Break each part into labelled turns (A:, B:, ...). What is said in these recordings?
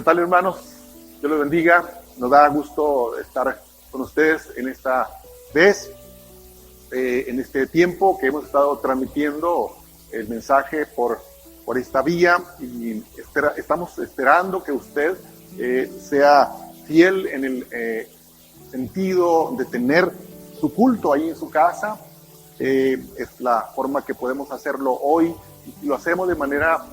A: tal, hermanos? Dios los bendiga. Nos da gusto estar con ustedes en esta vez, en este tiempo que hemos estado transmitiendo el mensaje por esta vía, y estamos esperando que usted sea fiel en el sentido de tener su culto ahí en su casa. Es la forma que podemos hacerlo hoy, y lo hacemos de manera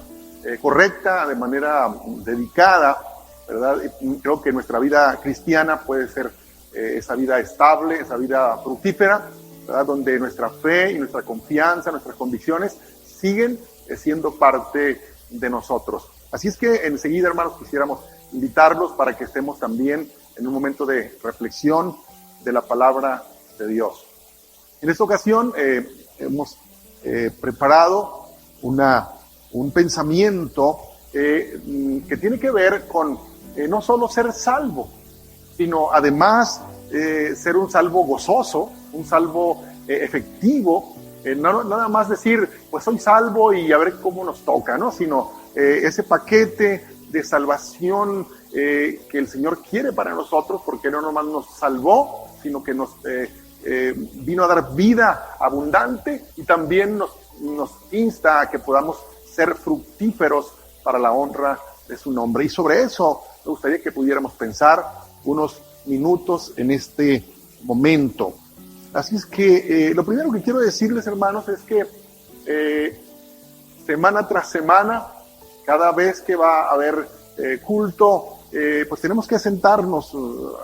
A: correcta, de manera dedicada, ¿verdad? Y creo que nuestra vida cristiana puede ser esa vida estable, esa vida fructífera, ¿verdad? Donde nuestra fe y nuestra confianza, nuestras convicciones siguen siendo parte de nosotros. Así es que enseguida, hermanos, quisiéramos invitarlos para que estemos también en un momento de reflexión de la palabra de Dios. En esta ocasión hemos preparado un pensamiento que tiene que ver con no solo ser salvo, sino además ser un salvo gozoso, un salvo efectivo. No nada más decir, pues soy salvo y a ver cómo nos toca, ¿no? Sino ese paquete de salvación que el Señor quiere para nosotros, porque no nomás nos salvó, sino que nos vino a dar vida abundante, y también nos insta a que podamos ser fructíferos para la honra de su nombre. Y sobre eso me gustaría que pudiéramos pensar unos minutos en este momento. Así es que lo primero que quiero decirles, hermanos, es que semana tras semana, cada vez que va a haber culto, pues tenemos que sentarnos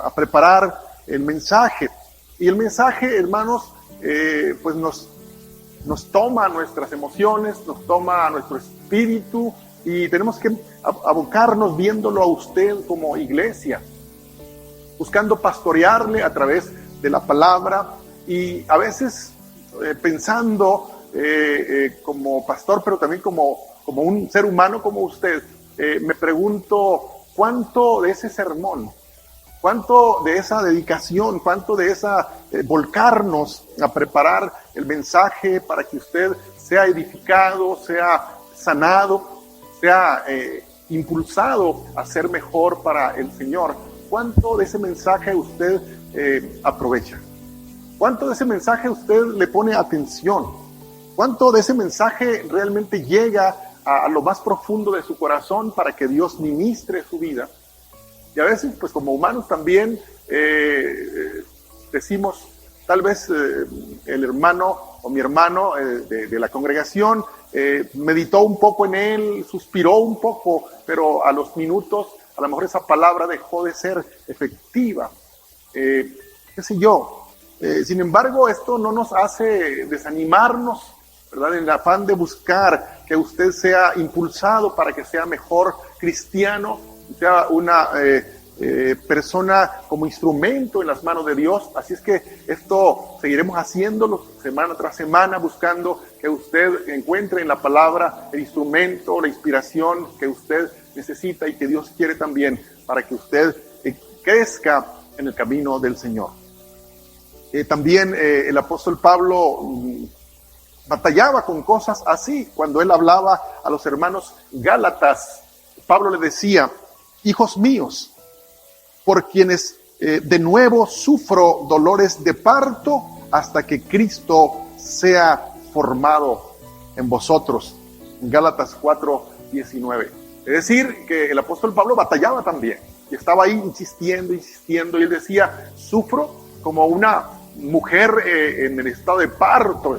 A: a preparar el mensaje. Y el mensaje, hermanos, pues nos toma nuestras emociones, nos toma nuestro espíritu, y tenemos que abocarnos viéndolo a usted como iglesia, buscando pastorearle a través de la palabra, y a veces pensando como pastor, pero también como un ser humano como usted, me pregunto cuánto de ese sermón, cuánto de esa dedicación, cuánto de esa volcarnos a preparar el mensaje para que usted sea edificado, sea sanado, sea impulsado a ser mejor para el Señor. ¿Cuánto de ese mensaje usted aprovecha? ¿Cuánto de ese mensaje usted le pone atención? ¿Cuánto de ese mensaje realmente llega a lo más profundo de su corazón para que Dios ministre su vida? Y a veces, pues como humanos también decimos, tal vez el hermano o mi hermano de la congregación meditó un poco en él, suspiró un poco, pero a los minutos a lo mejor esa palabra dejó de ser efectiva, qué sé yo. Sin embargo, esto no nos hace desanimarnos, ¿verdad? En el afán de buscar que usted sea impulsado para que sea mejor cristiano, sea una persona como instrumento en las manos de Dios. Así es que esto seguiremos haciéndolo semana tras semana, buscando que usted encuentre en la palabra el instrumento, la inspiración que usted necesita y que Dios quiere también para que usted crezca en el camino del Señor. También el apóstol Pablo batallaba con cosas así. Cuando él hablaba a los hermanos gálatas, Pablo le decía: hijos míos, por quienes de nuevo sufro dolores de parto hasta que Cristo sea formado en vosotros. Gálatas 4:19. Es decir, que el apóstol Pablo batallaba también, y estaba ahí insistiendo, y él decía: sufro como una mujer en el estado de parto,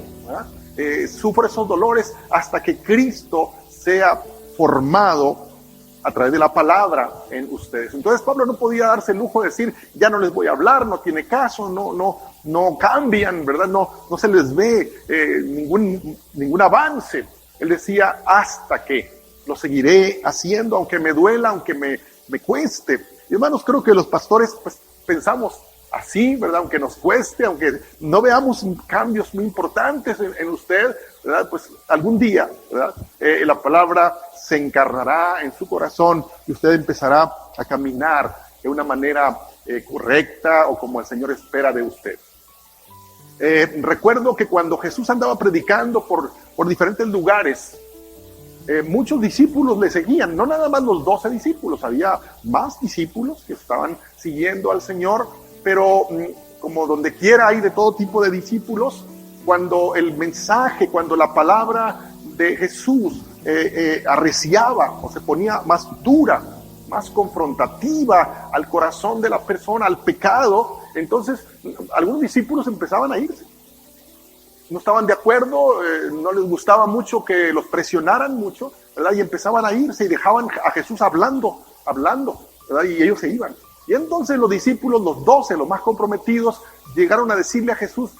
A: sufro esos dolores hasta que Cristo sea formado a través de la palabra en ustedes. Entonces Pablo no podía darse el lujo de decir: ya no les voy a hablar, no tiene caso, no cambian, ¿verdad? No se les ve ningún avance. Él decía: hasta que lo seguiré haciendo, aunque me duela, aunque me cueste. Y hermanos, creo que los pastores pues pensamos así, ¿verdad? Aunque nos cueste, aunque no veamos cambios muy importantes en usted, ¿verdad? Pues algún día, ¿verdad? La palabra se encarnará en su corazón y usted empezará a caminar de una manera correcta, o como el Señor espera de usted. Recuerdo que cuando Jesús andaba predicando por diferentes lugares, muchos discípulos le seguían, no nada más los 12 discípulos, había más discípulos que estaban siguiendo al Señor, pero como donde quiera hay de todo tipo de discípulos, cuando el mensaje, cuando la palabra de Jesús arreciaba o se ponía más dura, más confrontativa al corazón de la persona, al pecado, entonces algunos discípulos empezaban a irse. No estaban de acuerdo, no les gustaba mucho que los presionaran mucho, ¿verdad? Y empezaban a irse y dejaban a Jesús hablando, ¿verdad? Y ellos se iban. Y entonces los discípulos, los 12, los más comprometidos, llegaron a decirle a Jesús,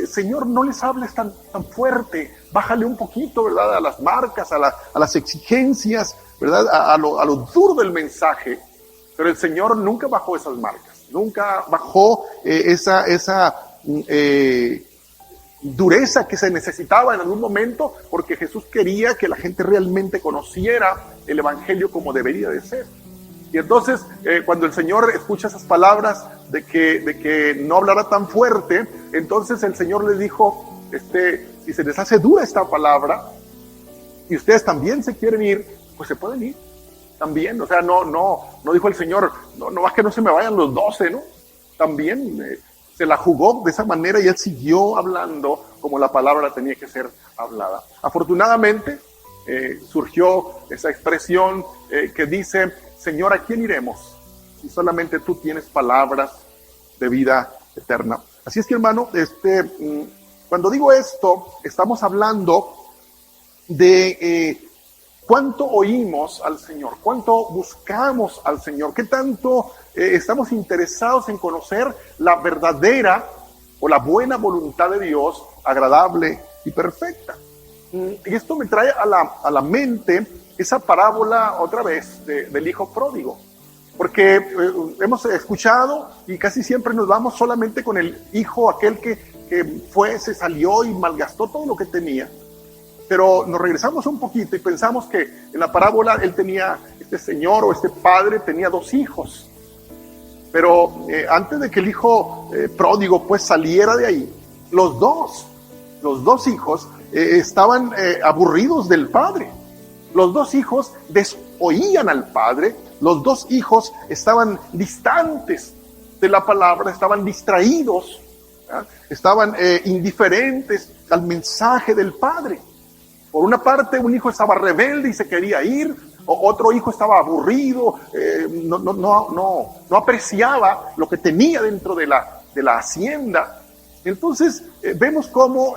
A: Señor, no les hables tan fuerte, bájale un poquito, ¿verdad? A las marcas, a las exigencias, ¿verdad? A lo duro del mensaje. Pero el Señor nunca bajó esas marcas, nunca bajó esa dureza que se necesitaba en algún momento, porque Jesús quería que la gente realmente conociera el Evangelio como debería de ser. Y entonces, cuando el Señor escucha esas palabras de que no hablara tan fuerte, entonces el Señor les dijo, si se les hace dura esta palabra, y ustedes también se quieren ir, pues se pueden ir también. O sea, no dijo el Señor, no más que no se me vayan los 12, ¿no? También se la jugó de esa manera y Él siguió hablando como la palabra tenía que ser hablada. Afortunadamente, surgió esa expresión que dice, Señor, ¿a quién iremos? Si solamente tú tienes palabras de vida eterna. Así es que, hermano, cuando digo esto, estamos hablando de cuánto oímos al Señor, cuánto buscamos al Señor, qué tanto estamos interesados en conocer la verdadera o la buena voluntad de Dios, agradable y perfecta. Y esto me trae a la mente esa parábola otra vez del hijo pródigo, porque hemos escuchado y casi siempre nos vamos solamente con el hijo aquel que se salió y malgastó todo lo que tenía, pero nos regresamos un poquito y pensamos que en la parábola este señor o este padre tenía 2 hijos, pero antes de que el hijo pródigo pues saliera de ahí, los dos hijos estaban aburridos del padre. Los 2 hijos desoían al padre, los 2 hijos estaban distantes de la palabra, estaban distraídos, ¿verdad? Estaban indiferentes al mensaje del padre. Por una parte, un hijo estaba rebelde y se quería ir, otro hijo estaba aburrido, no apreciaba lo que tenía dentro de la hacienda. Entonces, vemos cómo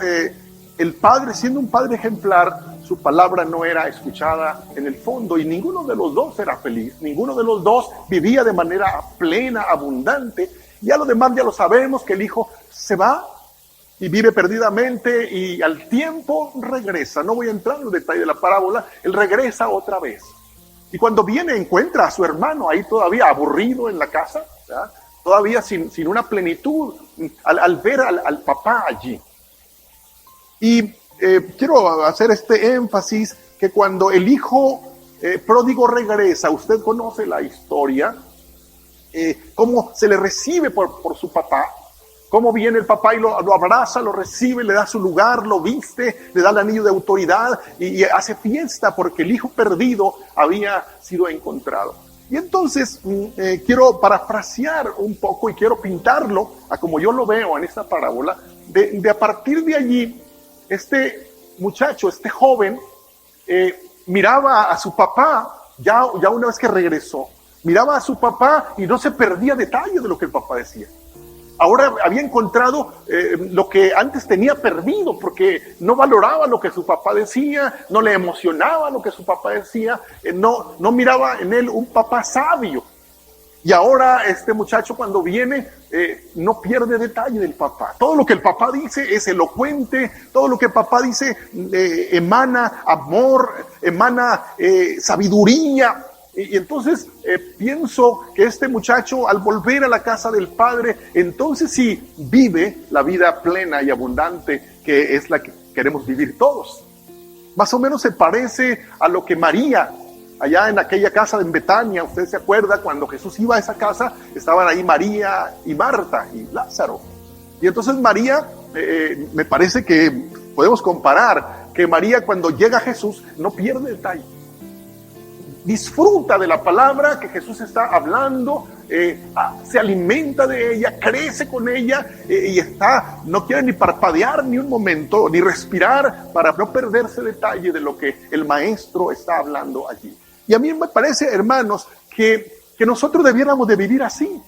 A: el padre, siendo un padre ejemplar, su palabra no era escuchada en el fondo y ninguno de los 2 era feliz, ninguno de los 2 vivía de manera plena, abundante. Ya lo demás ya lo sabemos, que el hijo se va y vive perdidamente y al tiempo regresa. No voy a entrar en el detalle de la parábola, él regresa otra vez. Y cuando viene encuentra a su hermano ahí todavía aburrido en la casa, ¿verdad? Todavía sin una plenitud al ver al papá allí. Y quiero hacer este énfasis que cuando el hijo pródigo regresa, usted conoce la historia, cómo se le recibe por su papá, cómo viene el papá y lo abraza, lo recibe, le da su lugar, lo viste, le da el anillo de autoridad y hace fiesta porque el hijo perdido había sido encontrado. Y entonces quiero parafrasear un poco y quiero pintarlo a como yo lo veo en esta parábola, de a partir de allí, este muchacho, este joven, miraba a su papá, ya una vez que regresó, miraba a su papá y no se perdía detalle de lo que el papá decía. Ahora había encontrado lo que antes tenía perdido, porque no valoraba lo que su papá decía, no le emocionaba lo que su papá decía, no miraba en él un papá sabio. Y ahora este muchacho cuando viene no pierde detalle del papá. Todo lo que el papá dice es elocuente, todo lo que el papá dice emana amor, emana sabiduría. Y entonces pienso que este muchacho al volver a la casa del padre, entonces sí vive la vida plena y abundante que es la que queremos vivir todos. Más o menos se parece a lo que María, allá en aquella casa en Betania, usted se acuerda, cuando Jesús iba a esa casa, estaban ahí María y Marta y Lázaro. Y entonces María, me parece que podemos comparar que María, cuando llega a Jesús, no pierde detalle. Disfruta de la palabra que Jesús está hablando, se alimenta de ella, crece con ella, y no quiere ni parpadear ni un momento, ni respirar, para no perderse detalle de lo que el maestro está hablando allí. Y a mí me parece, hermanos, que nosotros debiéramos de vivir así.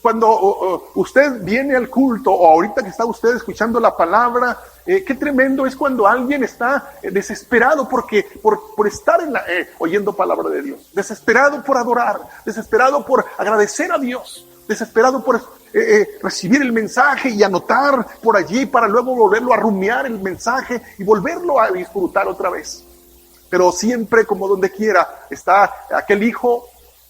A: Cuando usted viene al culto, o ahorita que está usted escuchando la palabra, qué tremendo es cuando alguien está desesperado por estar oyendo palabra de Dios, desesperado por adorar, desesperado por agradecer a Dios, desesperado por recibir el mensaje y anotar por allí para luego volverlo a rumiar el mensaje y volverlo a disfrutar otra vez. Pero siempre, como donde quiera, está aquel hijo,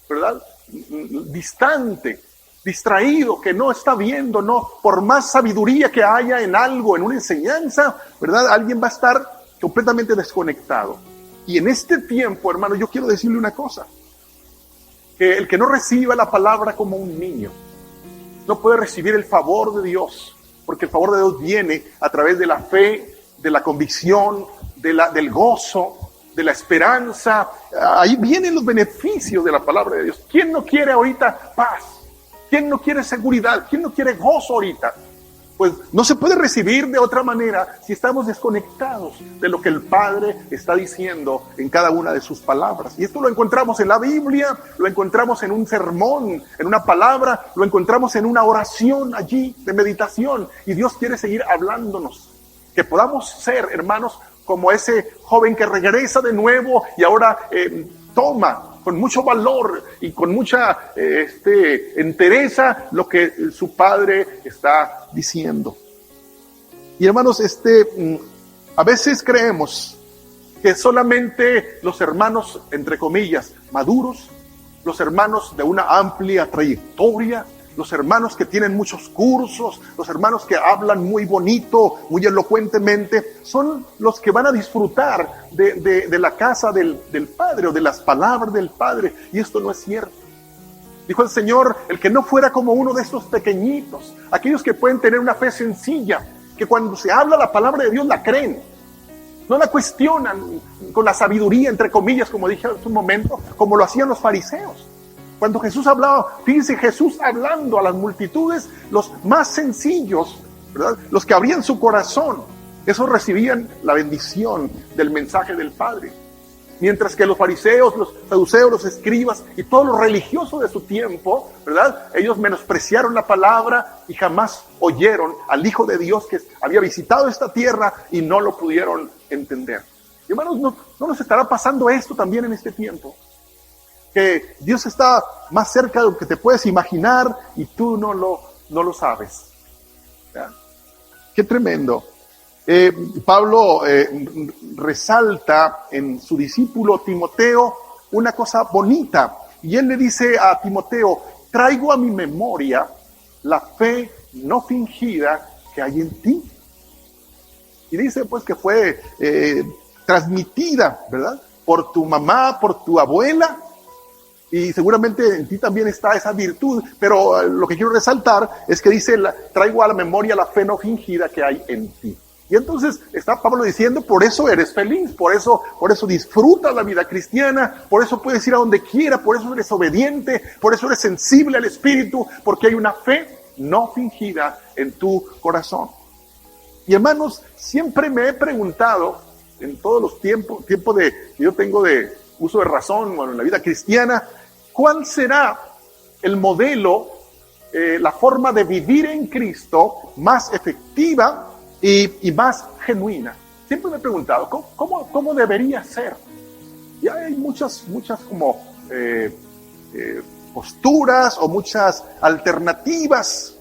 A: ¿verdad?, distante, distraído, que no está viendo, no, por más sabiduría que haya en algo, en una enseñanza, ¿verdad?, alguien va a estar completamente desconectado. Y en este tiempo, hermano, yo quiero decirle una cosa, que el que no reciba la palabra como un niño, no puede recibir el favor de Dios, porque el favor de Dios viene a través de la fe, de la convicción, del gozo, de la esperanza. Ahí vienen los beneficios de la palabra de Dios. ¿Quién no quiere ahorita paz? ¿Quién no quiere seguridad? ¿Quién no quiere gozo ahorita? Pues no se puede recibir de otra manera si estamos desconectados de lo que el Padre está diciendo en cada una de sus palabras. Y esto lo encontramos en la Biblia, lo encontramos en un sermón, en una palabra, lo encontramos en una oración allí de meditación. Y Dios quiere seguir hablándonos. Que podamos ser, hermanos, como ese joven que regresa de nuevo y ahora toma con mucho valor y con mucha entereza lo que su padre está diciendo. Y hermanos, a veces creemos que solamente los hermanos, entre comillas, maduros, los hermanos de una amplia trayectoria, los hermanos que tienen muchos cursos, los hermanos que hablan muy bonito, muy elocuentemente, son los que van a disfrutar de la casa del Padre o de las palabras del Padre. Y esto no es cierto. Dijo el Señor, el que no fuera como uno de estos pequeñitos, aquellos que pueden tener una fe sencilla, que cuando se habla la palabra de Dios la creen, no la cuestionan con la sabiduría, entre comillas, como dije hace un momento, como lo hacían los fariseos. Cuando Jesús hablaba, fíjense, Jesús hablando a las multitudes, los más sencillos, ¿verdad?, los que abrían su corazón, esos recibían la bendición del mensaje del Padre. Mientras que los fariseos, los saduceos, los escribas y todos los religiosos de su tiempo, ¿verdad?, ellos menospreciaron la palabra y jamás oyeron al Hijo de Dios que había visitado esta tierra y no lo pudieron entender. Y hermanos, ¿no nos estará pasando esto también en este tiempo? Que Dios está más cerca de lo que te puedes imaginar y tú no lo sabes. ¿Ya? Qué tremendo. Pablo resalta en su discípulo Timoteo una cosa bonita, y él le dice a Timoteo: traigo a mi memoria la fe no fingida que hay en ti. Y dice pues que fue transmitida, ¿verdad?, por tu mamá, por tu abuela, y seguramente en ti también está esa virtud, pero lo que quiero resaltar es que dice, traigo a la memoria la fe no fingida que hay en ti. Y entonces está Pablo diciendo, por eso eres feliz, por eso disfrutas la vida cristiana, por eso puedes ir a donde quiera, por eso eres obediente, por eso eres sensible al Espíritu, porque hay una fe no fingida en tu corazón. Y hermanos, siempre me he preguntado, en todos los tiempos que yo tengo de uso de razón, bueno, en la vida cristiana, ¿cuál será el modelo, la forma de vivir en Cristo más efectiva y más genuina? Siempre me he preguntado, ¿cómo debería ser? Y hay muchas como posturas o muchas alternativas,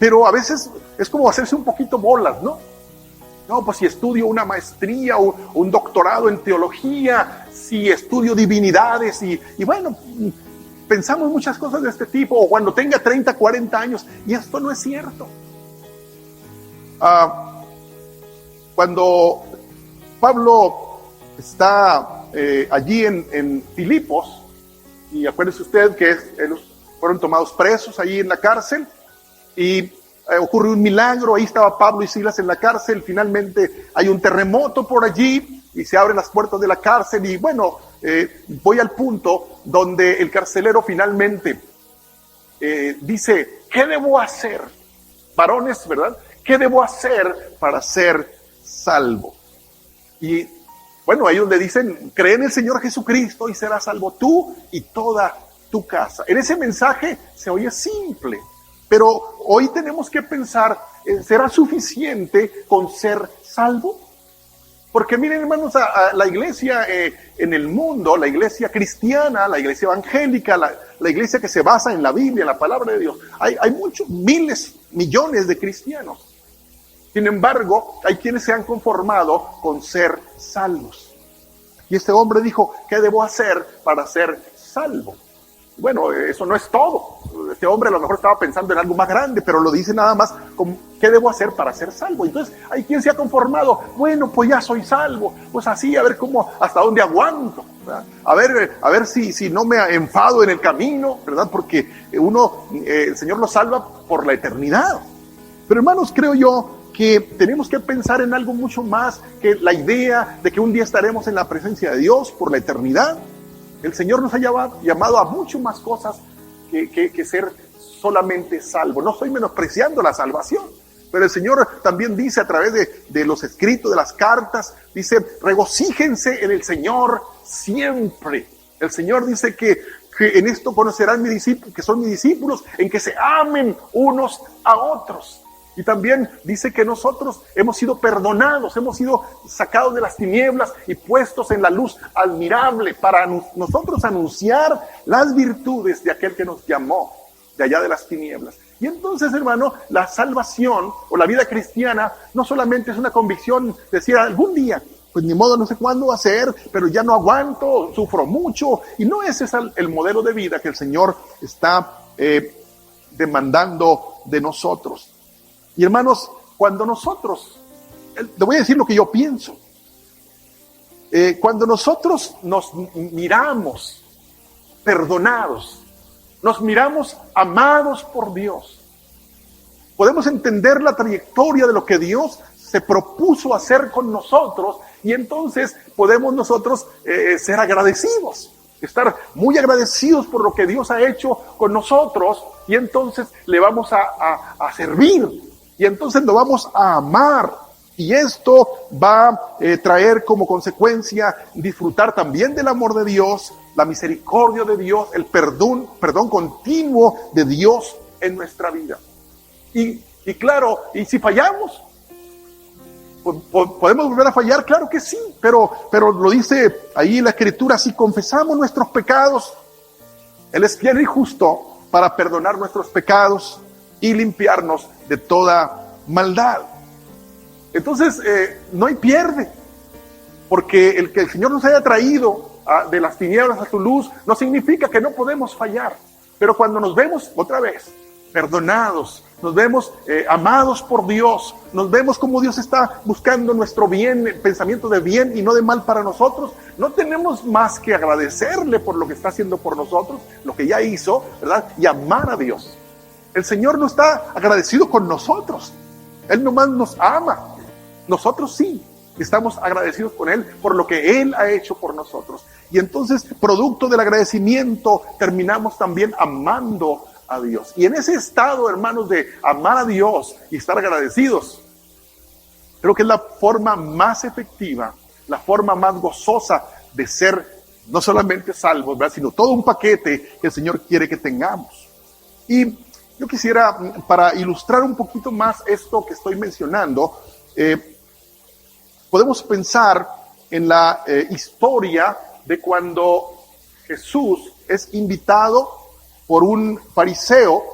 A: pero a veces es como hacerse un poquito bolas, ¿no? No, pues si estudio una maestría o un doctorado en teología, si estudio divinidades y bueno, pensamos muchas cosas de este tipo, o cuando tenga 30, 40 años, y esto no es cierto. Cuando Pablo está allí en Filipos, y acuérdese usted que ellos fueron tomados presos allí en la cárcel, y ocurre un milagro, ahí estaba Pablo y Silas en la cárcel, finalmente hay un terremoto por allí y se abren las puertas de la cárcel y bueno, voy al punto donde el carcelero finalmente dice, ¿qué debo hacer? Varones, ¿verdad? ¿Qué debo hacer para ser salvo? Y bueno, ahí donde dicen, cree en el Señor Jesucristo y serás salvo tú y toda tu casa. En ese mensaje se oye simple, pero hoy tenemos que pensar, ¿será suficiente con ser salvo? Porque miren, hermanos, a la iglesia en el mundo, la iglesia cristiana, la iglesia evangélica, la iglesia que se basa en la Biblia, en la palabra de Dios, hay muchos, miles, millones de cristianos. Sin embargo, hay quienes se han conformado con ser salvos. Y este hombre dijo, ¿qué debo hacer para ser salvo? Bueno, eso no es todo. Este hombre a lo mejor estaba pensando en algo más grande, pero lo dice nada más como, ¿qué debo hacer para ser salvo? Entonces, hay quien se ha conformado, bueno, pues ya soy salvo, pues así, a ver cómo, hasta dónde aguanto, ¿verdad? A ver si no me enfado en el camino, ¿verdad? Porque el Señor lo salva por la eternidad. Pero hermanos, creo yo que tenemos que pensar en algo mucho más que la idea de que un día estaremos en la presencia de Dios por la eternidad. El Señor nos ha llamado a mucho más cosas que ser solamente salvo. No estoy menospreciando la salvación, pero el Señor también dice a través de los escritos, de las cartas, dice, regocíjense en el Señor siempre. El Señor dice que en esto conocerán mis discípulos, que son mis discípulos, en que se amen unos a otros. Y también dice que nosotros hemos sido perdonados, hemos sido sacados de las tinieblas y puestos en la luz admirable para nosotros anunciar las virtudes de aquel que nos llamó de allá de las tinieblas. Y entonces, hermano, la salvación o la vida cristiana no solamente es una convicción, decir algún día, pues ni modo, no sé cuándo va a ser, pero ya no aguanto, sufro mucho. Y no ese es el modelo de vida que el Señor está demandando de nosotros. Y hermanos, cuando nosotros, le voy a decir lo que yo pienso, cuando nosotros nos miramos perdonados, nos miramos amados por Dios, podemos entender la trayectoria de lo que Dios se propuso hacer con nosotros y entonces podemos nosotros ser agradecidos, estar muy agradecidos por lo que Dios ha hecho con nosotros y entonces le vamos a servir. Y entonces lo vamos a amar. Y esto va a traer como consecuencia disfrutar también del amor de Dios, la misericordia de Dios, el perdón continuo de Dios en nuestra vida. Y claro, y si fallamos, ¿podemos volver a fallar? Claro que sí, pero lo dice ahí la Escritura, si confesamos nuestros pecados, Él es fiel y justo para perdonar nuestros pecados y limpiarnos de toda maldad. Entonces no hay pierde, porque el que el Señor nos haya traído de las tinieblas a su luz no significa que no podemos fallar, pero cuando nos vemos otra vez perdonados, nos vemos amados por Dios, nos vemos como Dios está buscando nuestro bien, el pensamiento de bien y no de mal para nosotros, no tenemos más que agradecerle por lo que está haciendo por nosotros, lo que ya hizo, ¿verdad? Y amar a Dios. El Señor no está agradecido con nosotros. Él nomás nos ama. Nosotros sí estamos agradecidos con Él por lo que Él ha hecho por nosotros. Y entonces, producto del agradecimiento, terminamos también amando a Dios. Y en ese estado, hermanos, de amar a Dios y estar agradecidos, creo que es la forma más efectiva, la forma más gozosa de ser no solamente salvos, ¿verdad?, sino todo un paquete que el Señor quiere que tengamos. Y yo quisiera, para ilustrar un poquito más esto que estoy mencionando, podemos pensar en la historia de cuando Jesús es invitado por un fariseo,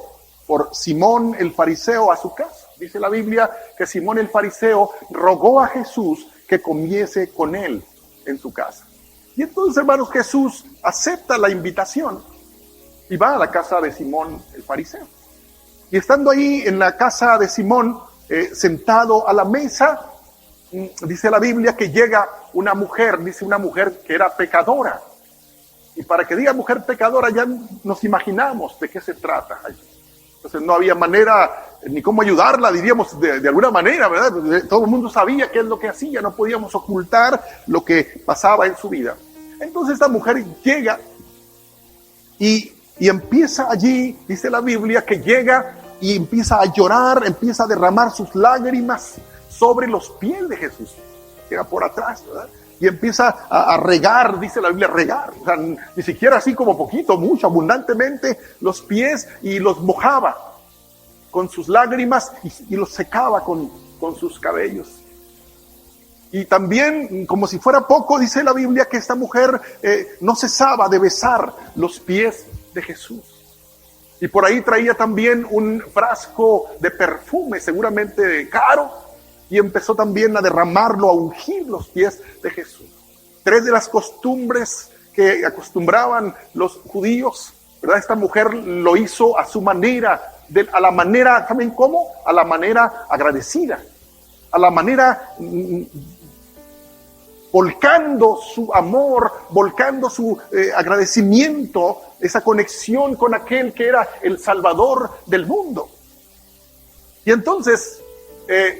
A: por Simón el fariseo a su casa. Dice la Biblia que Simón el fariseo rogó a Jesús que comiese con él en su casa. Y entonces, hermanos, Jesús acepta la invitación y va a la casa de Simón el fariseo. Y estando ahí en la casa de Simón, sentado a la mesa, dice la Biblia que llega una mujer, dice una mujer que era pecadora. Y para que diga mujer pecadora ya nos imaginamos de qué se trata. Entonces no había manera ni cómo ayudarla, diríamos de alguna manera, ¿verdad? Todo el mundo sabía qué es lo que hacía, no podíamos ocultar lo que pasaba en su vida. Entonces esta mujer llega y empieza allí, dice la Biblia, que llega y empieza a llorar, empieza a derramar sus lágrimas sobre los pies de Jesús. Llega por atrás, ¿verdad? Y empieza a regar, dice la Biblia, regar. O sea, ni siquiera así como poquito, mucho, abundantemente los pies, y los mojaba con sus lágrimas y los secaba con sus cabellos. Y también, como si fuera poco, dice la Biblia que esta mujer no cesaba de besar los pies de Jesús. Y por ahí traía también un frasco de perfume, seguramente caro, y empezó también a derramarlo, a ungir los pies de Jesús. 3 de las costumbres que acostumbraban los judíos, ¿verdad? Esta mujer lo hizo a su manera, a la manera, ¿saben cómo? A la manera agradecida, a la manera volcando su amor, volcando su agradecimiento, esa conexión con aquel que era el Salvador del mundo. Y entonces,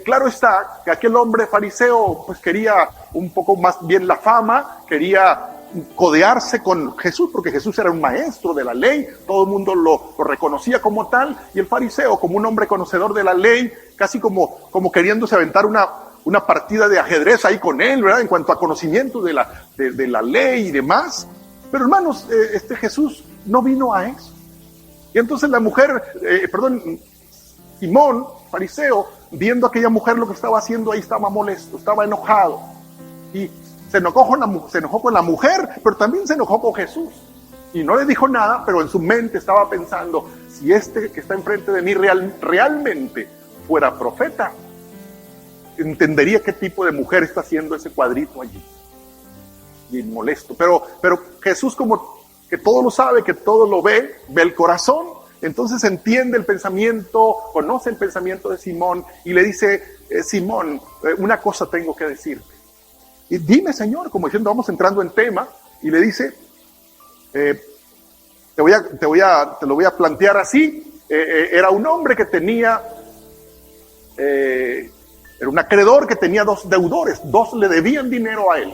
A: claro está que aquel hombre fariseo pues quería un poco más bien la fama, quería codearse con Jesús, porque Jesús era un maestro de la ley, todo el mundo lo reconocía como tal, y el fariseo, como un hombre conocedor de la ley, casi como queriéndose aventar una partida de ajedrez ahí con él, ¿verdad? En cuanto a conocimiento de la ley y demás. Pero hermanos, Jesús no vino a eso. Y entonces la mujer, Simón, fariseo, viendo a aquella mujer lo que estaba haciendo ahí, estaba molesto, estaba enojado. Y se enojó con la mujer, pero también se enojó con Jesús. Y no le dijo nada, pero en su mente estaba pensando, si este que está enfrente de mí realmente fuera profeta, entendería qué tipo de mujer está haciendo ese cuadrito allí. Y molesto. Pero Jesús, como que todo lo sabe, que todo lo ve el corazón, entonces entiende el pensamiento, conoce el pensamiento de Simón y le dice, Simón, una cosa tengo que decirte. Y dime, Señor, como diciendo, vamos entrando en tema, y le dice, te lo voy a plantear así. Era un hombre que tenía, era un acreedor que tenía 2 deudores, 2 le debían dinero a él.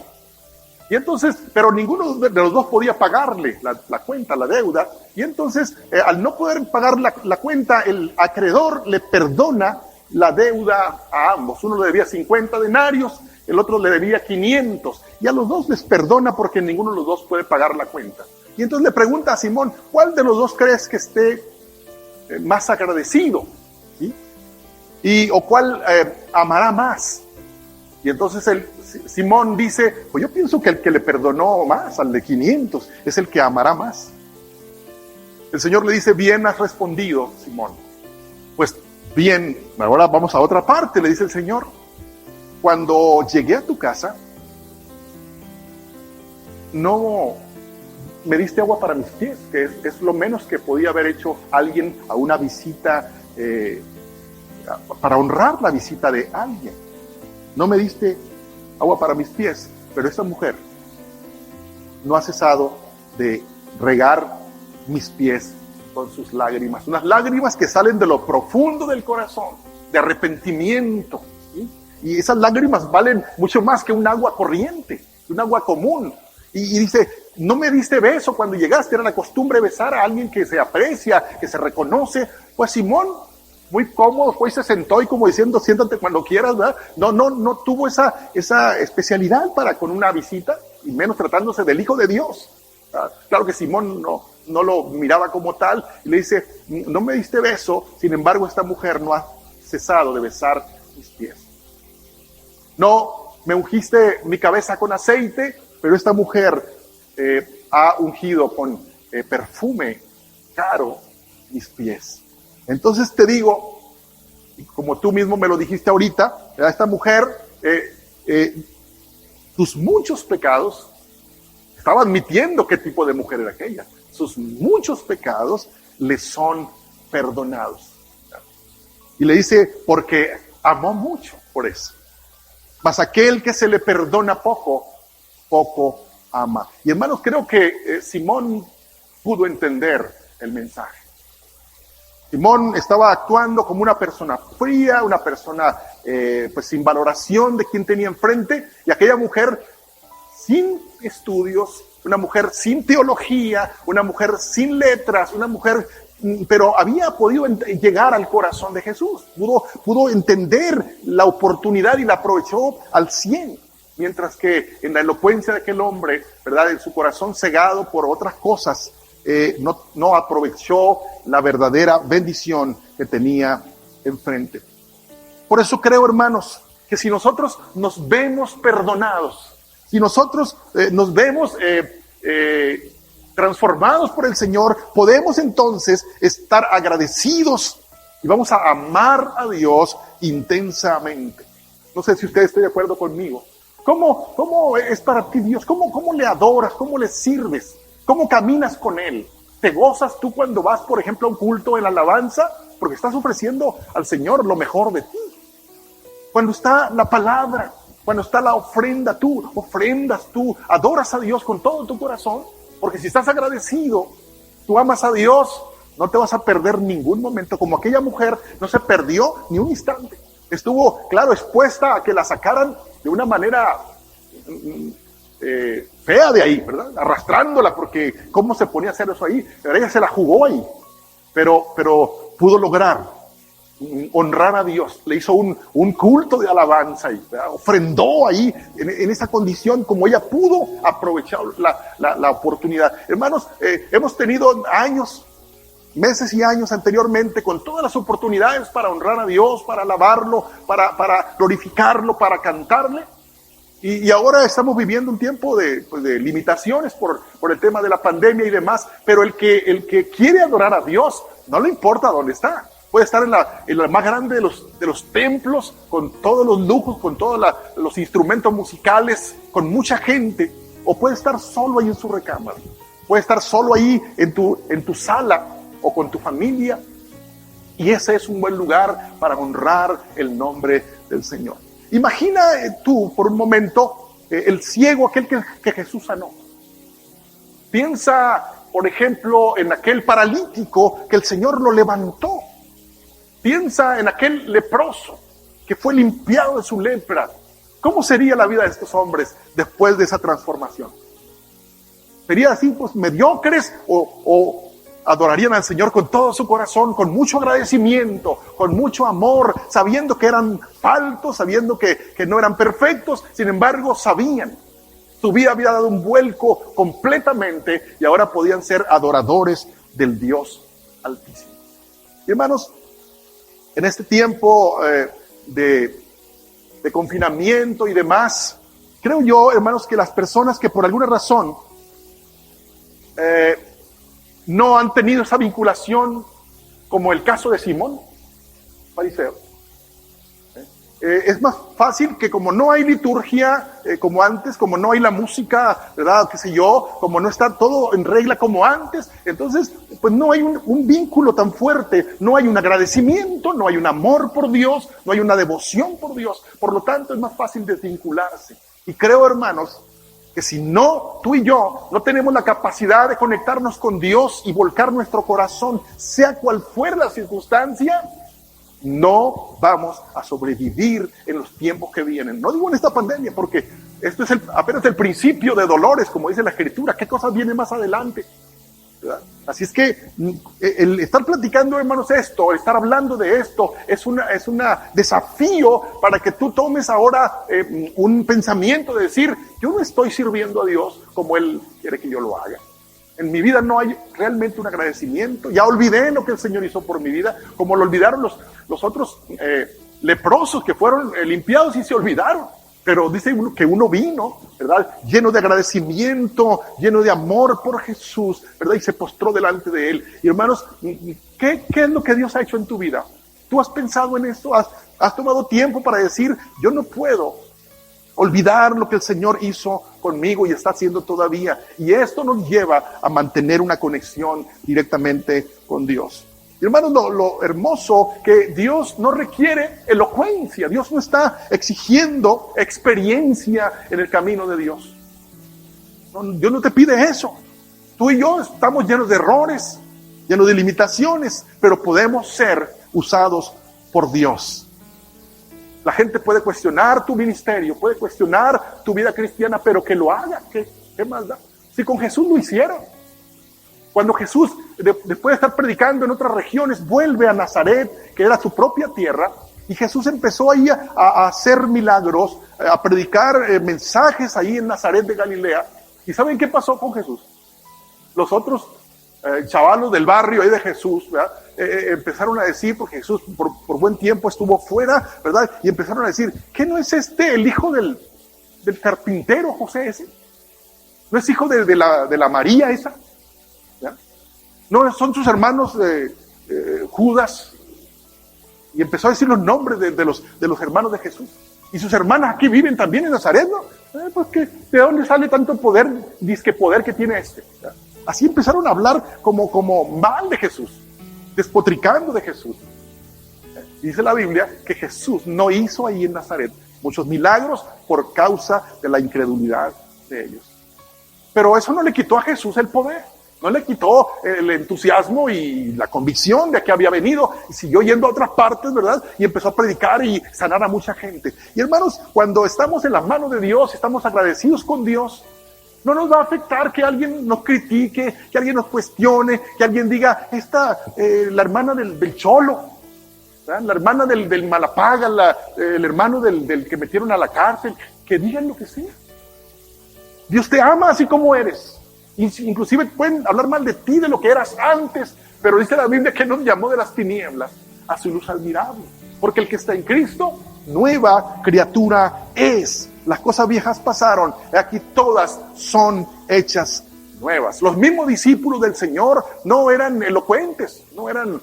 A: Y entonces, pero ninguno de los 2 podía pagarle la cuenta, la deuda. Y entonces, al no poder pagar la cuenta, el acreedor le perdona la deuda a ambos. Uno le debía 50 denarios, el otro le debía 500. Y a los 2 les perdona porque ninguno de los 2 puede pagar la cuenta. Y entonces le pregunta a Simón, ¿cuál de los 2 crees que esté más agradecido? ¿Sí? ¿O cuál amará más? Y entonces Simón dice, pues yo pienso que el que le perdonó más, al de 500, es el que amará más. El Señor le dice, bien has respondido, Simón. Pues bien, ahora vamos a otra parte, le dice el Señor. Cuando llegué a tu casa, no me diste agua para mis pies, que es lo menos que podía haber hecho alguien a una visita, para honrar la visita de alguien. No me diste agua para mis pies, pero esta mujer no ha cesado de regar mis pies con sus lágrimas. Unas lágrimas que salen de lo profundo del corazón, de arrepentimiento. ¿Sí? Y esas lágrimas valen mucho más que un agua corriente, un agua común. Y dice, no me diste beso cuando llegaste, era la costumbre besar a alguien que se aprecia, que se reconoce. Pues Simón, muy cómodo, fue y se sentó y como diciendo, siéntate cuando quieras, ¿verdad? No tuvo esa especialidad para con una visita, y menos tratándose del Hijo de Dios. Claro que Simón no lo miraba como tal, y le dice, no me diste beso, sin embargo esta mujer no ha cesado de besar mis pies. No me ungiste mi cabeza con aceite, pero esta mujer ha ungido con perfume caro mis pies. Entonces te digo, y como tú mismo me lo dijiste ahorita, esta mujer, sus muchos pecados, estaba admitiendo qué tipo de mujer era aquella, sus muchos pecados le son perdonados. Y le dice, porque amó mucho por eso. Mas aquel que se le perdona poco, poco ama. Y hermanos, creo que Simón pudo entender el mensaje. Simón estaba actuando como una persona fría, una persona pues sin valoración de quien tenía enfrente, y aquella mujer sin estudios, una mujer sin teología, una mujer sin letras, una mujer, pero había podido llegar al corazón de Jesús, pudo entender la oportunidad y la aprovechó al 100, mientras que en la elocuencia de aquel hombre, ¿verdad?, en su corazón cegado por otras cosas, no aprovechó la verdadera bendición que tenía enfrente. Por eso creo, hermanos, que si nosotros nos vemos perdonados, si nosotros nos vemos transformados por el Señor, podemos entonces estar agradecidos y vamos a amar a Dios intensamente. No sé si usted está de acuerdo conmigo. ¿Cómo es para ti Dios? ¿Cómo le adoras? ¿Cómo le sirves? ¿Cómo caminas con Él? ¿Te gozas tú cuando vas, por ejemplo, a un culto en la alabanza? Porque estás ofreciendo al Señor lo mejor de ti. Cuando está la palabra, cuando está la ofrenda, tú ofrendas, tú adoras a Dios con todo tu corazón. Porque si estás agradecido, tú amas a Dios, no te vas a perder ningún momento. Como aquella mujer no se perdió ni un instante. Estuvo, claro, expuesta a que la sacaran de una manera fea de ahí, ¿verdad? Arrastrándola, porque cómo se ponía a hacer eso ahí. Pero ella se la jugó ahí, pero pudo lograr honrar a Dios. Le hizo un culto de alabanza y ofrendó ahí en esa condición, como ella pudo aprovechar la oportunidad. Hermanos, hemos tenido años, meses y años anteriormente con todas las oportunidades para honrar a Dios, para alabarlo, para glorificarlo, para cantarle. Y ahora estamos viviendo un tiempo de limitaciones por el tema de la pandemia y demás, pero el que quiere adorar a Dios, no le importa dónde está. Puede estar en la más grande de los templos, con todos los lujos, con todos los instrumentos musicales, con mucha gente, o puede estar solo ahí en su recámara, puede estar solo ahí en tu sala o con tu familia, y ese es un buen lugar para honrar el nombre del Señor. Imagina tú por un momento el ciego, aquel que Jesús sanó. Piensa, por ejemplo, en aquel paralítico que el Señor lo levantó. Piensa en aquel leproso que fue limpiado de su lepra. ¿Cómo sería la vida de estos hombres después de esa transformación? ¿Sería así, pues, mediocres o adorarían al Señor con todo su corazón, con mucho agradecimiento, con mucho amor, sabiendo que eran faltos, sabiendo que no eran perfectos? Sin embargo, sabían. Su vida había dado un vuelco completamente y ahora podían ser adoradores del Dios Altísimo. Y hermanos, en este tiempo de confinamiento y demás, creo yo, hermanos, que las personas que por alguna razón no han tenido esa vinculación, como el caso de Simón, fariseo, es más fácil que, como no hay liturgia como antes, como no hay la música, ¿verdad?, qué sé yo, como no está todo en regla como antes, entonces pues no hay un vínculo tan fuerte, no hay un agradecimiento, no hay un amor por Dios, no hay una devoción por Dios. Por lo tanto es más fácil desvincularse. Y creo, hermanos, que si no, tú y yo no tenemos la capacidad de conectarnos con Dios y volcar nuestro corazón, sea cual fuera la circunstancia, no vamos a sobrevivir en los tiempos que vienen. No digo en esta pandemia, porque esto es apenas el principio de dolores, como dice la Escritura. ¿Qué cosas vienen más adelante? ¿Verdad? Así es que el estar platicando, hermanos, esto, el estar hablando de esto, es un desafío para que tú tomes ahora un pensamiento de decir: yo no estoy sirviendo a Dios como Él quiere que yo lo haga. En mi vida no hay realmente un agradecimiento. Ya olvidé lo que el Señor hizo por mi vida, como lo olvidaron los otros leprosos que fueron limpiados y se olvidaron. Pero dice que uno vino, ¿verdad?, lleno de agradecimiento, lleno de amor por Jesús, ¿verdad?, y se postró delante de Él. Y hermanos, ¿qué es lo que Dios ha hecho en tu vida? ¿Tú has pensado en esto? ¿Has tomado tiempo para decir: yo no puedo olvidar lo que el Señor hizo conmigo y está haciendo todavía? Y esto nos lleva a mantener una conexión directamente con Dios. Y hermanos, lo hermoso, que Dios no requiere elocuencia. Dios no está exigiendo experiencia en el camino de Dios. Dios no te pide eso. Tú y yo estamos llenos de errores. lleno de limitaciones, pero podemos ser usados por Dios. La gente puede cuestionar tu ministerio, puede cuestionar tu vida cristiana, pero que lo haga, ¿qué más da? Si con Jesús lo hicieron. Cuando Jesús, después de estar predicando en otras regiones, vuelve a Nazaret, que era su propia tierra, y Jesús empezó ahí a hacer milagros, a predicar mensajes ahí en Nazaret de Galilea. ¿Y saben qué pasó con Jesús? Los otros chavalos del barrio ahí de Jesús, ¿verdad? Empezaron a decir, porque Jesús por buen tiempo estuvo fuera, ¿verdad? Y empezaron a decir, ¿qué no es el hijo del carpintero José ese? ¿No es hijo de la María esa? ¿Ya? ¿No son sus hermanos Judas? Y empezó a decir los nombres de los hermanos de Jesús. Y sus hermanas aquí viven también en Nazaret, ¿no? Pues ¿de dónde sale tanto poder, disque poder que tiene este? ¿Ya? Así empezaron a hablar como mal de Jesús, despotricando de Jesús. Dice la Biblia que Jesús no hizo ahí en Nazaret muchos milagros por causa de la incredulidad de ellos. Pero eso no le quitó a Jesús el poder, no le quitó el entusiasmo y la convicción de que había venido, y siguió yendo a otras partes, ¿verdad? Y empezó a predicar y sanar a mucha gente. Y hermanos, cuando estamos en las manos de Dios, estamos agradecidos con Dios, no nos va a afectar que alguien nos critique, que alguien nos cuestione, que alguien diga, la hermana del cholo, ¿verdad? La hermana del malapaga, el hermano del que metieron a la cárcel, que digan lo que sea. Dios te ama así como eres. Inclusive pueden hablar mal de ti, de lo que eras antes, pero dice la Biblia que nos llamó de las tinieblas a su luz admirable. Porque el que está en Cristo, nueva criatura es. Las cosas viejas pasaron, aquí todas son hechas nuevas. Los mismos discípulos del Señor no eran elocuentes, no eran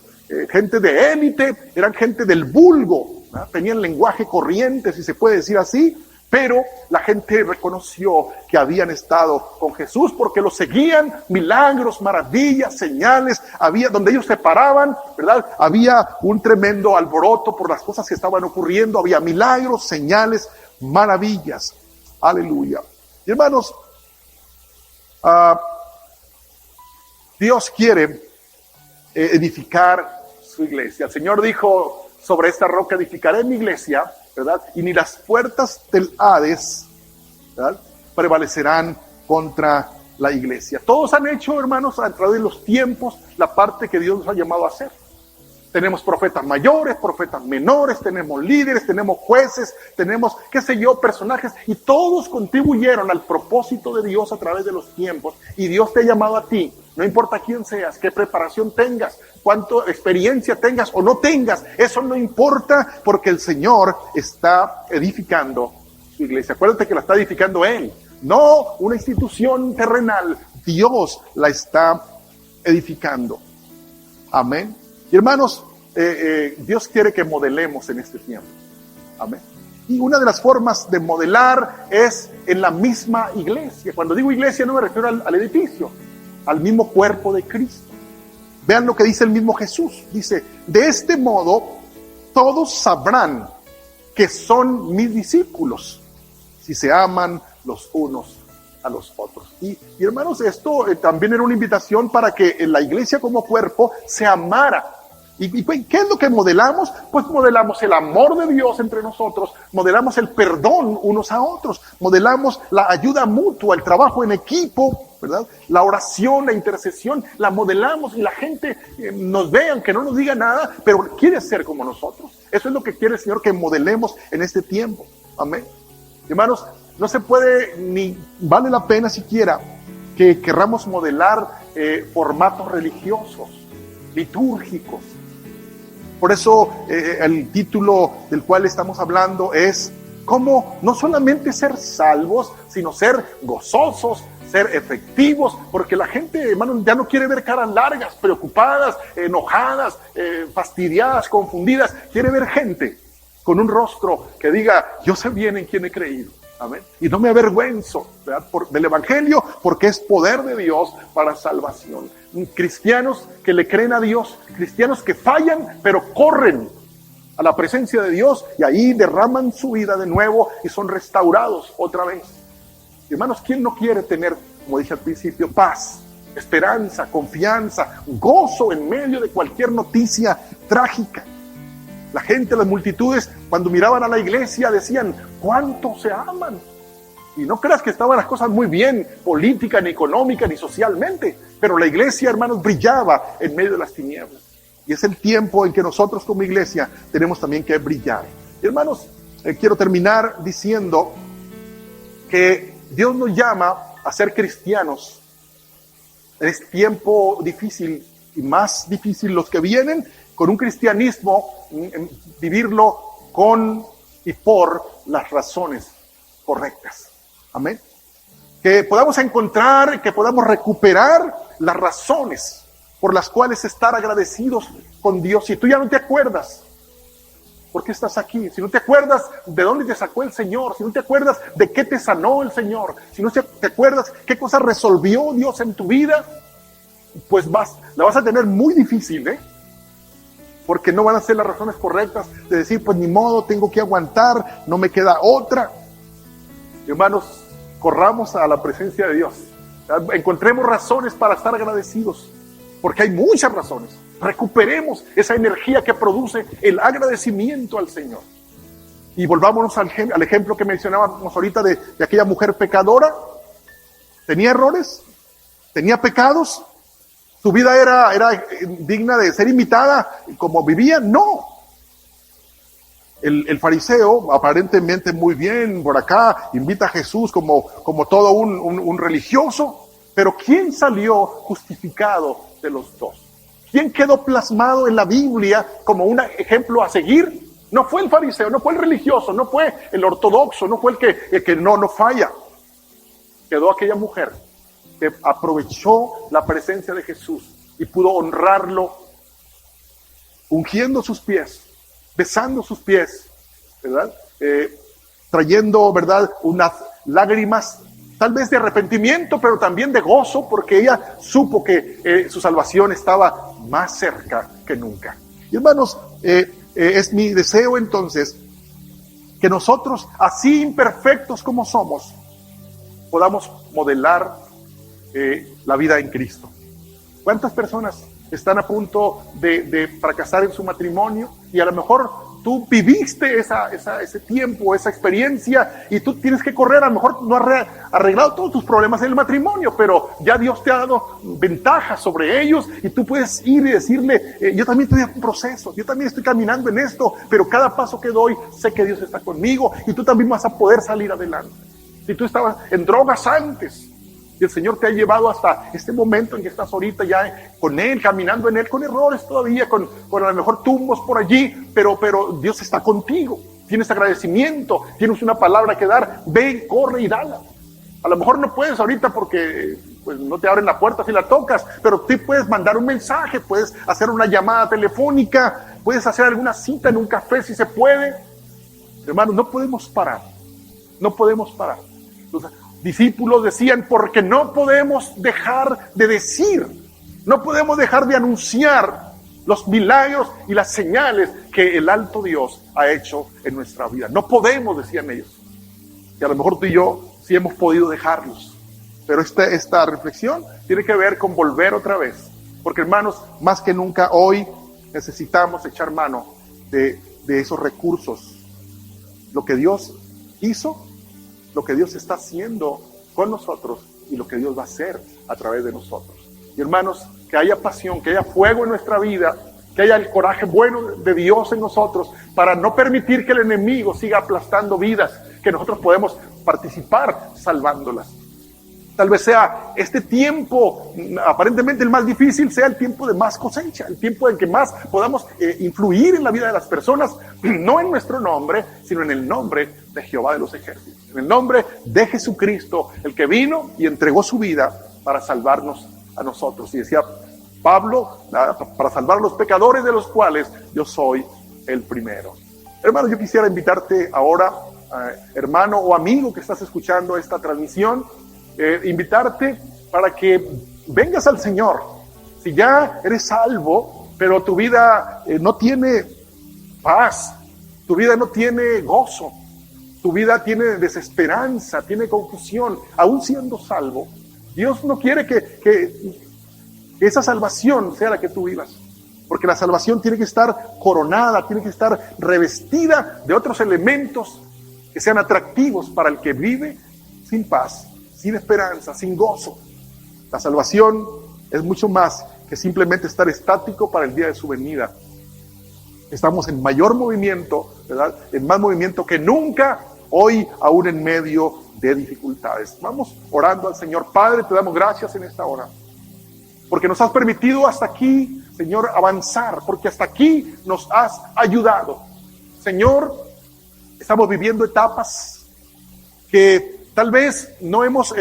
A: gente de élite, eran gente del vulgo, ¿no? Tenían lenguaje corriente, si se puede decir así, pero la gente reconoció que habían estado con Jesús porque lo seguían, milagros, maravillas, señales, había donde ellos se paraban, ¿verdad? Había un tremendo alboroto por las cosas que estaban ocurriendo, había milagros, señales, maravillas. Aleluya. Y hermanos, Dios quiere edificar su iglesia. El Señor dijo, sobre esta roca edificaré mi iglesia, ¿verdad? Y ni las puertas del Hades, ¿verdad?, prevalecerán contra la iglesia. Todos han hecho, hermanos, a través de los tiempos, la parte que Dios nos ha llamado a hacer. Tenemos profetas mayores, profetas menores, tenemos líderes, tenemos jueces, tenemos, qué sé yo, personajes, y todos contribuyeron al propósito de Dios a través de los tiempos. Y Dios te ha llamado a ti, no importa quién seas, qué preparación tengas, cuánta experiencia tengas o no tengas, eso no importa, porque el Señor está edificando su iglesia. Acuérdate que la está edificando Él, no una institución terrenal. Dios la está edificando. Amén. Y hermanos, Dios quiere que modelemos en este tiempo. Amén. Y una de las formas de modelar es en la misma iglesia. Cuando digo iglesia no me refiero al edificio, al mismo cuerpo de Cristo. Vean lo que dice el mismo Jesús. Dice, de este modo todos sabrán que son mis discípulos, si se aman los unos a los otros. Y hermanos, esto también era una invitación para que en la iglesia como cuerpo se amara. ¿Y qué es lo que modelamos? Pues modelamos el amor de Dios entre nosotros, modelamos el perdón unos a otros, modelamos la ayuda mutua, el trabajo en equipo, ¿verdad? La oración, la intercesión, la modelamos y la gente nos ve, aunque no nos diga nada, pero quiere ser como nosotros. Eso es lo que quiere el Señor, que modelemos en este tiempo. Amén. Hermanos, no se puede ni vale la pena siquiera que querramos modelar formatos religiosos, litúrgicos. Por eso el título del cual estamos hablando es cómo no solamente ser salvos, sino ser gozosos, ser efectivos, porque la gente, hermano, ya no quiere ver caras largas, preocupadas, enojadas, fastidiadas, confundidas. Quiere ver gente con un rostro que diga, yo sé bien en quién he creído. Amén. Y no me avergüenzo, ¿verdad?, del evangelio, porque es poder de Dios para salvación. Cristianos que le creen a Dios, cristianos que fallan, pero corren a la presencia de Dios y ahí derraman su vida de nuevo y son restaurados otra vez. Hermanos, ¿quién no quiere tener, como dije al principio, paz esperanza, confianza, gozo en medio de cualquier noticia trágica. La gente, las multitudes, cuando miraban a la iglesia decían, ¿cuánto se aman? Y no creas que estaban las cosas muy bien, política, ni económica, ni socialmente, pero la iglesia, hermanos, brillaba en medio de las tinieblas. Y es el tiempo en que nosotros como iglesia tenemos también que brillar. Y hermanos, quiero terminar diciendo que Dios nos llama a ser cristianos. Es tiempo difícil y más difícil los que vienen, con un cristianismo, vivirlo con y por las razones correctas. Amén. Que podamos encontrar, que podamos recuperar las razones por las cuales estar agradecidos con Dios. Si tú ya no te acuerdas por qué estás aquí, si no te acuerdas de dónde te sacó el Señor, si no te acuerdas de qué te sanó el Señor, si no te acuerdas qué cosa resolvió Dios en tu vida, pues la vas a tener muy difícil, porque no van a ser las razones correctas de decir, pues ni modo, tengo que aguantar, no me queda otra. Hermanos, corramos a la presencia de Dios. Encontremos razones para estar agradecidos, porque hay muchas razones. Recuperemos esa energía que produce el agradecimiento al Señor. Y volvámonos al ejemplo que mencionábamos ahorita de aquella mujer pecadora. ¿Tenía errores? ¿Tenía pecados? ¿Su vida era digna de ser imitada como vivía? No. El fariseo, aparentemente muy bien, por acá, invita a Jesús como todo un religioso, pero ¿quién salió justificado de los dos? ¿Quién quedó plasmado en la Biblia como un ejemplo a seguir? No fue el fariseo, no fue el religioso, no fue el ortodoxo, no fue el que no falla. Quedó aquella mujer que aprovechó la presencia de Jesús y pudo honrarlo, ungiendo sus pies, besando sus pies, ¿verdad? Trayendo, ¿verdad?, unas lágrimas, tal vez de arrepentimiento, pero también de gozo, porque ella supo que su salvación estaba más cerca que nunca. Y hermanos, es mi deseo entonces que nosotros, así imperfectos como somos, podamos modelar la vida en Cristo. ¿Cuántas personas están a punto de fracasar en su matrimonio? Y a lo mejor tú viviste ese tiempo, esa experiencia, y tú tienes que correr. A lo mejor no has arreglado todos tus problemas en el matrimonio, pero ya Dios te ha dado ventajas sobre ellos, y tú puedes ir y decirle, yo también estoy en un proceso, yo también estoy caminando en esto, pero cada paso que doy sé que Dios está conmigo, y tú también vas a poder salir adelante. Si tú estabas en drogas antes, y el Señor te ha llevado hasta este momento en que estás ahorita ya con Él, caminando en Él, con errores todavía, con a lo mejor tumbos por allí, pero Dios está contigo. Tienes agradecimiento, tienes una palabra que dar, ve, corre y dala. A lo mejor no puedes ahorita porque pues, no te abren la puerta si la tocas, pero tú puedes mandar un mensaje, puedes hacer una llamada telefónica, puedes hacer alguna cita en un café si se puede. Hermanos, no podemos parar, no podemos parar. Entonces, discípulos decían, porque no podemos dejar de decir, no podemos dejar de anunciar los milagros y las señales que el alto Dios ha hecho en nuestra vida. No podemos, decían ellos. Y a lo mejor tú y yo sí hemos podido dejarlos. Pero esta reflexión tiene que ver con volver otra vez. Porque hermanos, más que nunca hoy necesitamos echar mano de esos recursos. Lo que Dios hizo, lo que Dios está haciendo con nosotros y lo que Dios va a hacer a través de nosotros. Y hermanos, que haya pasión, que haya fuego en nuestra vida, que haya el coraje bueno de Dios en nosotros para no permitir que el enemigo siga aplastando vidas, que nosotros podemos participar salvándolas. Tal vez sea este tiempo, aparentemente el más difícil, sea el tiempo de más cosecha, el tiempo en que más podamos influir en la vida de las personas, no en nuestro nombre, sino en el nombre de Jehová de los ejércitos, en el nombre de Jesucristo, el que vino y entregó su vida para salvarnos a nosotros. Y decía Pablo, para salvar a los pecadores, de los cuales yo soy el primero. Hermano, yo quisiera invitarte ahora, hermano o amigo que estás escuchando esta transmisión, invitarte para que vengas al Señor. Si ya eres salvo, pero tu vida no tiene paz, tu vida no tiene gozo, tu vida tiene desesperanza, tiene confusión, aún siendo salvo, Dios no quiere que Que esa salvación sea la que tú vivas. Porque la salvación tiene que estar coronada, tiene que estar revestida de otros elementos que sean atractivos para el que vive sin paz, sin esperanza, sin gozo. La salvación es mucho más que simplemente estar estático para el día de su venida. Estamos en mayor movimiento, ¿verdad? En más movimiento que nunca, hoy aún en medio de dificultades. Vamos orando al Señor. Padre, te damos gracias en esta hora, porque nos has permitido hasta aquí, Señor, avanzar, porque hasta aquí nos has ayudado. Señor, estamos viviendo etapas que tal vez no hemos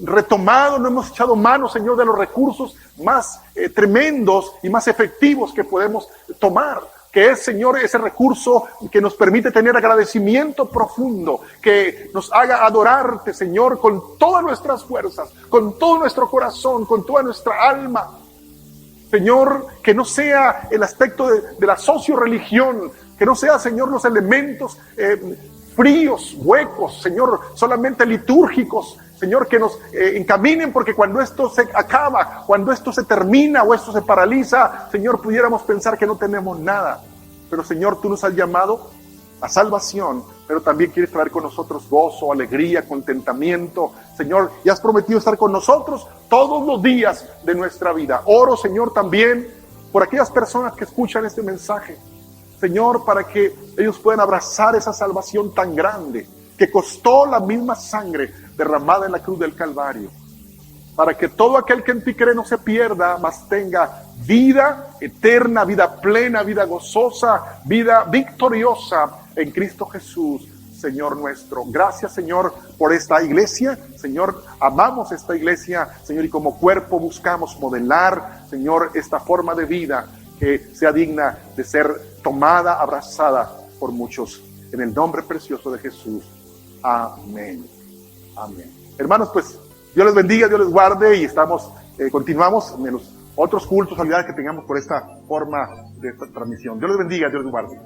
A: retomado, no hemos echado mano, Señor, de los recursos más tremendos y más efectivos que podemos tomar, que es, Señor, ese recurso que nos permite tener agradecimiento profundo, que nos haga adorarte, Señor, con todas nuestras fuerzas, con todo nuestro corazón, con toda nuestra alma. Señor, que no sea el aspecto de la socio-religión, que no sea, Señor, los elementos fríos, huecos, Señor, solamente litúrgicos, Señor, que nos encaminen, porque cuando esto se acaba, cuando esto se termina o esto se paraliza, Señor, pudiéramos pensar que no tenemos nada. Pero, Señor, tú nos has llamado a salvación, pero también quieres traer con nosotros gozo, alegría, contentamiento. Señor, y has prometido estar con nosotros todos los días de nuestra vida. Oro, Señor, también por aquellas personas que escuchan este mensaje, Señor, para que ellos puedan abrazar esa salvación tan grande, que costó la misma sangre derramada en la cruz del Calvario, para que todo aquel que en ti cree no se pierda, mas tenga vida eterna, vida plena, vida gozosa, vida victoriosa en Cristo Jesús, Señor nuestro. Gracias, Señor, por esta iglesia. Señor, amamos esta iglesia, Señor, y como cuerpo buscamos modelar, Señor, esta forma de vida que sea digna de ser tomada, abrazada por muchos. En el nombre precioso de Jesús. Amén. Amén. Hermanos, pues Dios les bendiga, Dios les guarde, y continuamos en los otros cultos, actividades que tengamos por esta forma de esta transmisión. Dios les bendiga, Dios les guarde.